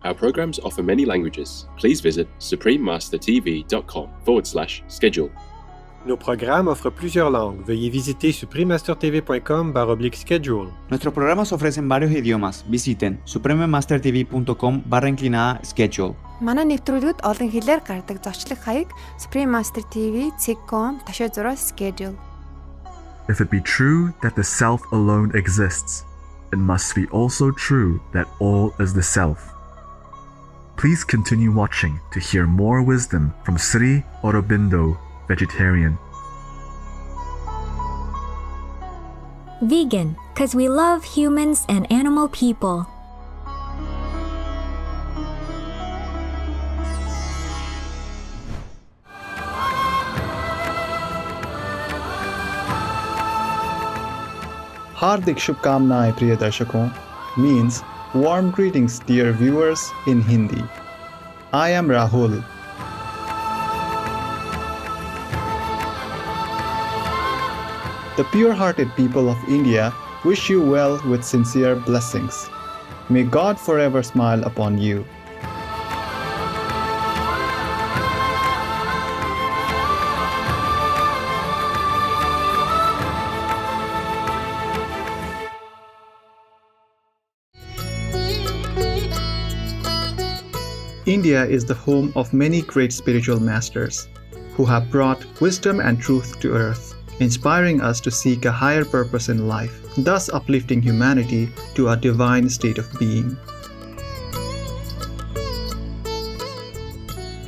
Our programs offer many languages. Please visit suprememastertv.com/schedule. Nos programmes offrent plusieurs langues. Veuillez visiter suprememastertv.com/schedule. Nuestros programas ofrecen varios idiomas. Visiten suprememastertv.com/schedule. Манай нэвтрүүлгүүд олон хэлээр гардаг зочлог хаяг suprememastertv.com/schedule. If it be true that the self alone exists, it must be also true that all is the self. Please continue watching to hear more wisdom from Sri Aurobindo, vegetarian. Vegan, 'cause we love humans and animal people. Hardik Shubhkamnaएं प्रिय दर्शकों means warm greetings dear viewers in Hindi. I am Rahul. The pure-hearted people of India wish you well with sincere blessings. May God forever smile upon you. India is the home of many great spiritual masters who have brought wisdom and truth to earth, inspiring us to seek a higher purpose in life, thus uplifting humanity to a divine state of being.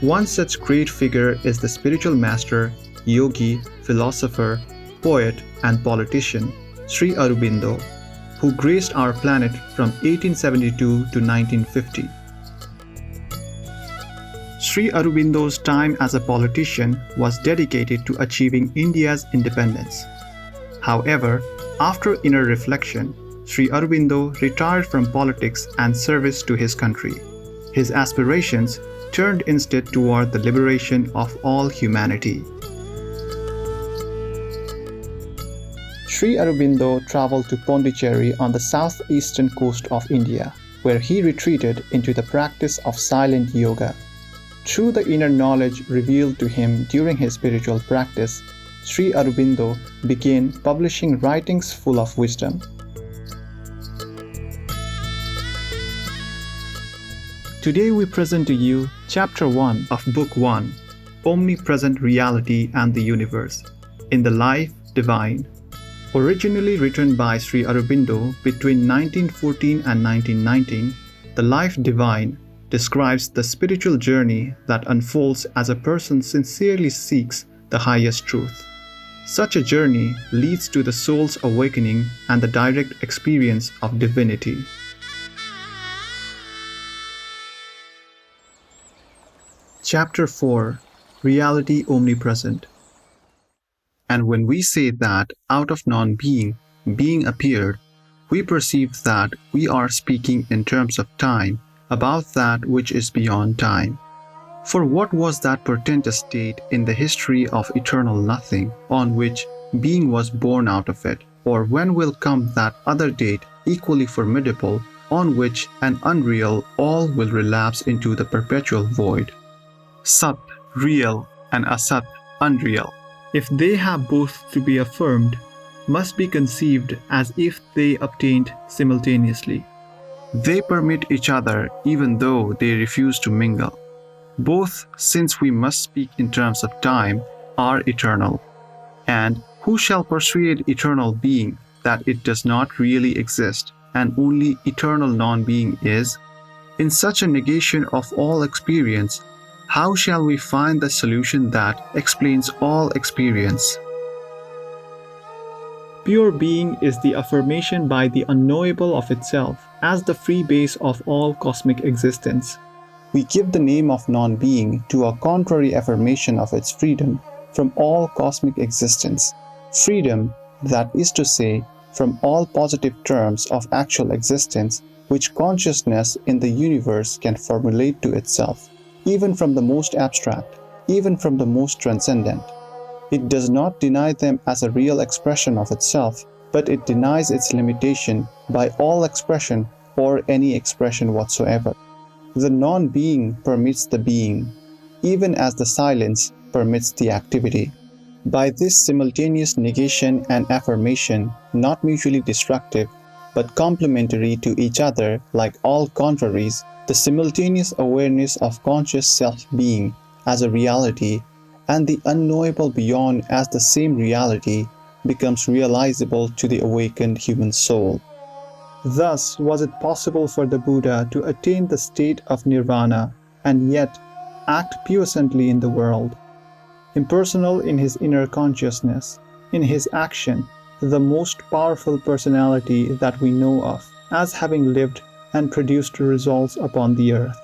One such great figure is the spiritual master, yogi, philosopher, poet, and politician, Sri Aurobindo, who graced our planet from 1872 to 1950. Sri Aurobindo's time as a politician was dedicated to achieving India's independence. However, after inner reflection, Sri Aurobindo retired from politics and service to his country. His aspirations turned instead toward the liberation of all humanity. Sri Aurobindo traveled to Pondicherry on the southeastern coast of India, where he retreated into the practice of silent yoga. Through the inner knowledge revealed to him during his spiritual practice, Sri Aurobindo began publishing writings full of wisdom. Today we present to you Chapter 1 of Book 1, Omnipresent Reality and the Universe, in the Life Divine. Originally written by Sri Aurobindo between 1914 and 1919, The Life Divine describes the spiritual journey that unfolds as a person sincerely seeks the highest truth. Such a journey leads to the soul's awakening and the direct experience of divinity. Chapter 4, Reality Omnipresent. And when we say that out of non-being, being appeared, we perceive that we are speaking in terms of time, about that which is beyond time. For what was that portentous state in the history of eternal nothing, on which being was born out of it? Or when will come that other date, equally formidable, on which an unreal all will relapse into the perpetual void? Sat, real, and Asat, unreal, if they have both to be affirmed, must be conceived as if they obtained simultaneously. They permit each other even though they refuse to mingle. Both, since we must speak in terms of time, are eternal. And who shall persuade eternal being that it does not really exist and only eternal non-being is? In such a negation of all experience, how shall we find the solution that explains all experience? Pure being is the affirmation by the unknowable of itself as the free base of all cosmic existence. We give the name of non-being to a contrary affirmation of its freedom from all cosmic existence. Freedom, that is to say, from all positive terms of actual existence which consciousness in the universe can formulate to itself, even from the most abstract, even from the most transcendent. It does not deny them as a real expression of itself, but it denies its limitation by all expression or any expression whatsoever. The non-being permits the being, even as the silence permits the activity. By this simultaneous negation and affirmation, not mutually destructive, but complementary to each other like all contraries, the simultaneous awareness of conscious self-being as a reality and the unknowable beyond as the same reality becomes realizable to the awakened human soul. Thus was it possible for the Buddha to attain the state of nirvana and yet act puissantly in the world. Impersonal in his inner consciousness, in his action, the most powerful personality that we know of, as having lived and produced results upon the earth.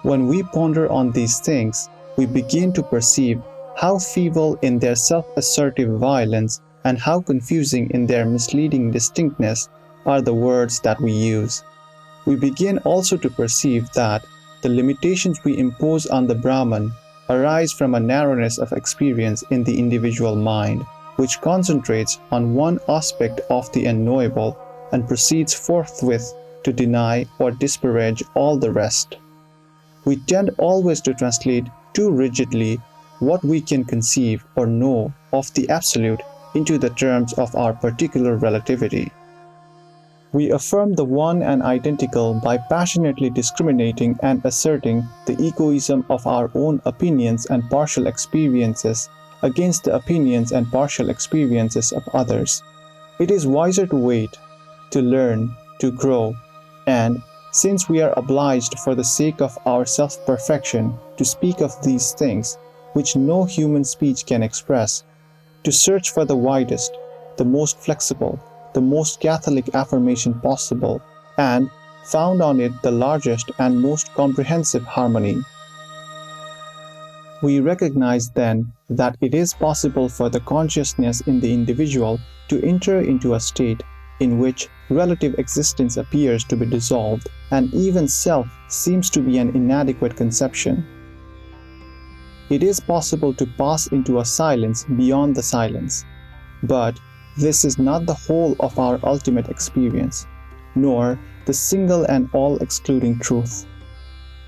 When we ponder on these things, we begin to perceive how feeble in their self-assertive violence and how confusing in their misleading distinctness are the words that we use. We begin also to perceive that the limitations we impose on the Brahman arise from a narrowness of experience in the individual mind, which concentrates on one aspect of the unknowable and proceeds forthwith to deny or disparage all the rest. We tend always to translate too rigidly what we can conceive or know of the Absolute into the terms of our particular relativity. We affirm the one and identical by passionately discriminating and asserting the egoism of our own opinions and partial experiences against the opinions and partial experiences of others. It is wiser to wait, to learn, to grow, and, since we are obliged for the sake of our self-perfection to speak of these things, which no human speech can express, to search for the widest, the most flexible, the most Catholic affirmation possible, and found on it the largest and most comprehensive harmony. We recognize then that it is possible for the consciousness in the individual to enter into a state in which relative existence appears to be dissolved, and even self seems to be an inadequate conception. It is possible to pass into a silence beyond the silence, but this is not the whole of our ultimate experience, nor the single and all-excluding truth.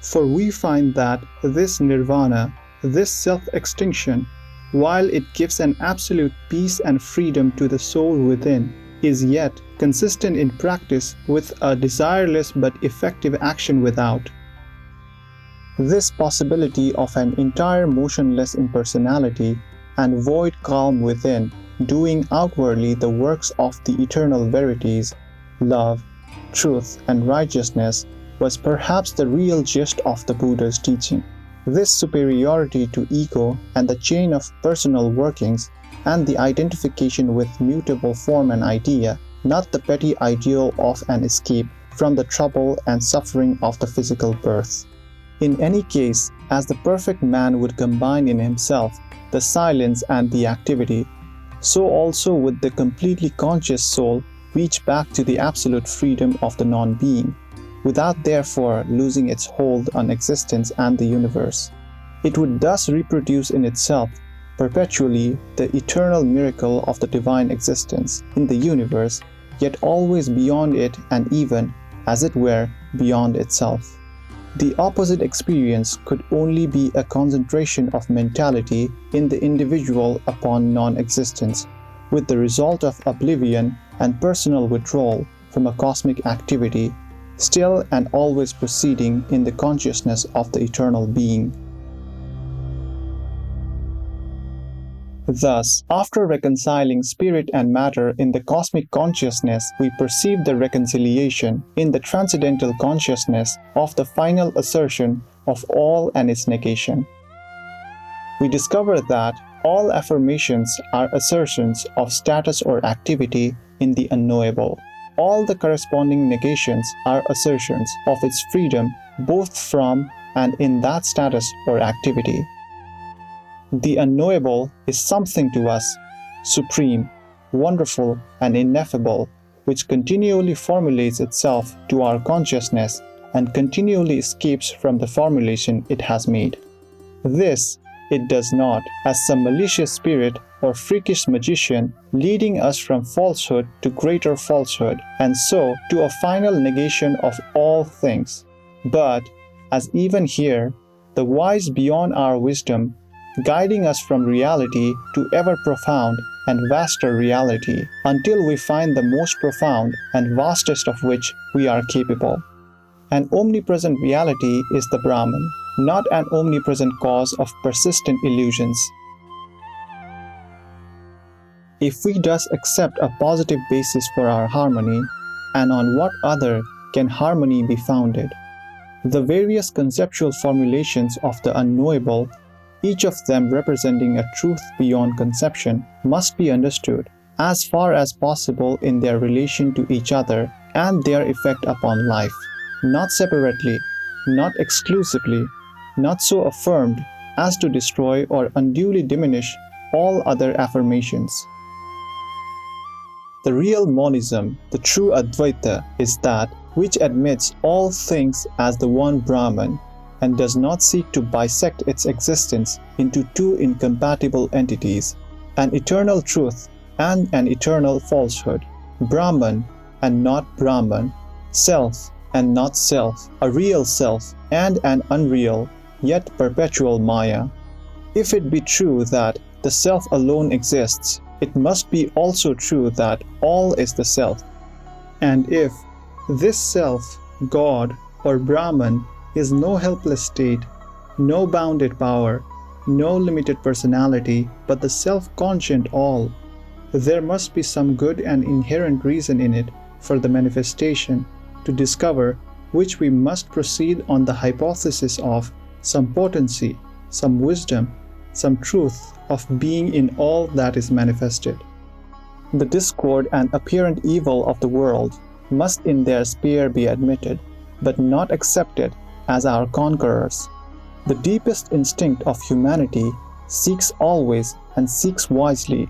For we find that this nirvana, this self-extinction, while it gives an absolute peace and freedom to the soul within, is yet consistent in practice with a desireless but effective action without. This possibility of an entire motionless impersonality and void calm within, doing outwardly the works of the eternal verities, love, truth, and righteousness, was perhaps the real gist of the Buddha's teaching. This superiority to ego and the chain of personal workings and the identification with mutable form and idea, not the petty ideal of an escape from the trouble and suffering of the physical birth. In any case, as the perfect man would combine in himself the silence and the activity, so also would the completely conscious soul reach back to the absolute freedom of the non-being, without therefore losing its hold on existence and the universe. It would thus reproduce in itself perpetually the eternal miracle of the divine existence in the universe, yet always beyond it and even, as it were, beyond itself. The opposite experience could only be a concentration of mentality in the individual upon non-existence, with the result of oblivion and personal withdrawal from a cosmic activity, still and always proceeding in the consciousness of the eternal being. Thus, after reconciling spirit and matter in the cosmic consciousness, we perceive the reconciliation in the transcendental consciousness of the final assertion of all and its negation. We discover that all affirmations are assertions of status or activity in the unknowable. All the corresponding negations are assertions of its freedom both from and in that status or activity. The unknowable is something to us, supreme, wonderful, and ineffable, which continually formulates itself to our consciousness and continually escapes from the formulation it has made. This, it does not, as some malicious spirit or freakish magician, leading us from falsehood to greater falsehood, and so to a final negation of all things. But, as even here, the wise beyond our wisdom, guiding us from reality to ever profound and vaster reality, until we find the most profound and vastest of which we are capable. An omnipresent reality is the Brahman, not an omnipresent cause of persistent illusions. If we thus accept a positive basis for our harmony, and on what other can harmony be founded? The various conceptual formulations of the unknowable, each of them representing a truth beyond conception, must be understood as far as possible in their relation to each other and their effect upon life, not separately, not exclusively, not so affirmed as to destroy or unduly diminish all other affirmations. The real monism, the true Advaita, is that which admits all things as the one Brahman and does not seek to bisect its existence into two incompatible entities, an eternal truth and an eternal falsehood, Brahman and not Brahman, self and not self, a real self and an unreal, yet perpetual Maya. If it be true that the self alone exists, it must be also true that all is the self. And if this self, God or Brahman, is no helpless state, no bounded power, no limited personality, but the self-conscient all, there must be some good and inherent reason in it for the manifestation, to discover which we must proceed on the hypothesis of some potency, some wisdom, some truth of being in all that is manifested. The discord and apparent evil of the world must in their sphere be admitted, but not accepted as our conquerors. The deepest instinct of humanity seeks always and seeks wisely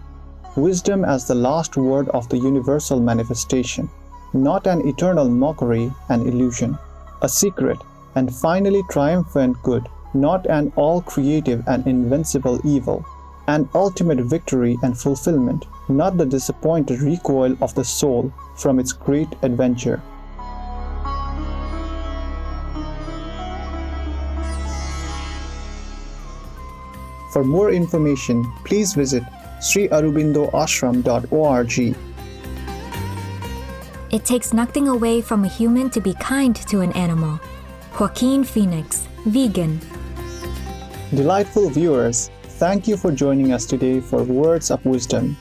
wisdom as the last word of the universal manifestation, not an eternal mockery and illusion, a secret and finally triumphant good, not an all-creative and invincible evil, an ultimate victory and fulfillment, not the disappointed recoil of the soul from its great adventure. For more information, please visit Sri Aurobindo ashram.org. It takes nothing away from a human to be kind to an animal. Joaquin Phoenix, vegan. Delightful viewers, thank you for joining us today for Words of Wisdom.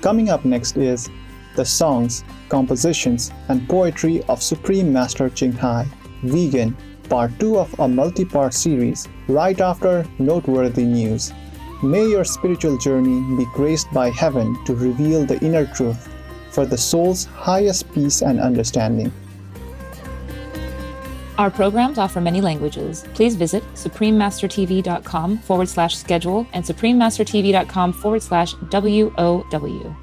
Coming up next is the songs, compositions, and poetry of Supreme Master Ching Hai, vegan, part 2 of a multi-part series, right after noteworthy news. May your spiritual journey be graced by heaven to reveal the inner truth for the soul's highest peace and understanding. Our programs offer many languages. Please visit suprememastertv.com/schedule and suprememastertv.com/WOW.